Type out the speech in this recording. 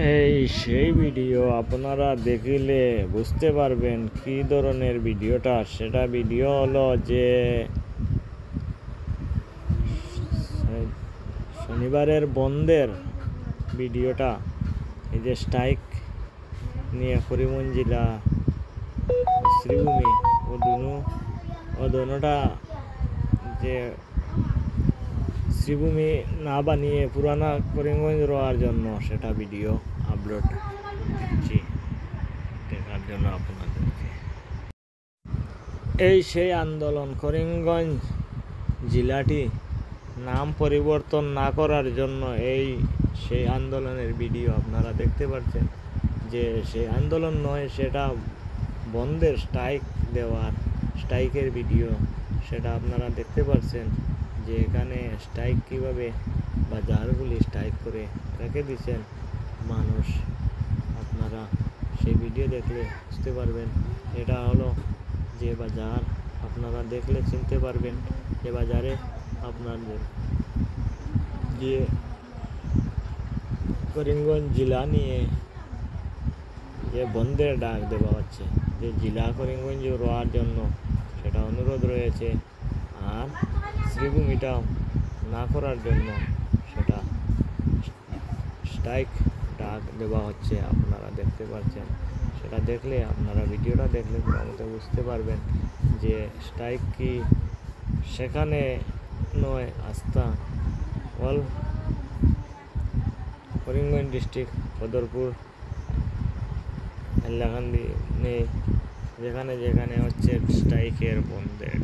এই সেই ভিডিও আপনারা দেখিলে বুঝতে পারবেন কি ধরনের ভিডিওটা। সেটা ভিডিও হলো যে শনিবারের বন্ধের ভিডিওটা। এই যে স্ট্রাইক নিয়ে করিমগঞ্জ জেলা শ্রীভূমি ও দোনোটা যে শ্রীভূমি না বানিয়ে পুরানা করিমগঞ্জ রওয়ার জন্য সেটা ভিডিও আপলোড দিচ্ছি দেখার জন্য আপনাদেরকে। এই সেই আন্দোলন, করিমগঞ্জ জেলাটি নাম পরিবর্তন না করার জন্য এই সেই আন্দোলনের ভিডিও আপনারা দেখতে পাচ্ছেন। যে সেই আন্দোলন নয়, সেটা বন্ধের স্ট্রাইকের ভিডিও, সেটা আপনারা দেখতে পাচ্ছেন। যে এখানে স্ট্রাইক কীভাবে বাজারগুলি স্ট্রাইক করে রেখে দিচ্ছেন মানুষ, আপনারা সেই ভিডিও দেখলে বুঝতে পারবেন। এটা হলো যে বাজার, আপনারা দেখলে চিনতে পারবেন যে বাজারে আপনাদের যে করিমগঞ্জ জেলা নিয়ে যে বন্ধের ডাক দেওয়া হচ্ছে, যে জেলা করিমগঞ্জ রওয়ার জন্য সেটা অনুরোধ রয়েছে, আর শ্রীভূমিটা না করার জন্য সেটা স্ট্রাইক ডাক দেওয়া হচ্ছে, আপনারা দেখতে পাচ্ছেন। সেটা দেখলে আপনারা ভিডিওটা দেখলে পুরো বুঝতে পারবেন যে স্ট্রাইক কি সেখানে নয়, আস্থা অল করিমগঞ্জ ডিস্ট্রিক্ট বদরপুর হাইলাকান্দি নেই, যেখানে যেখানে হচ্ছে স্ট্রাইকের বন্ধের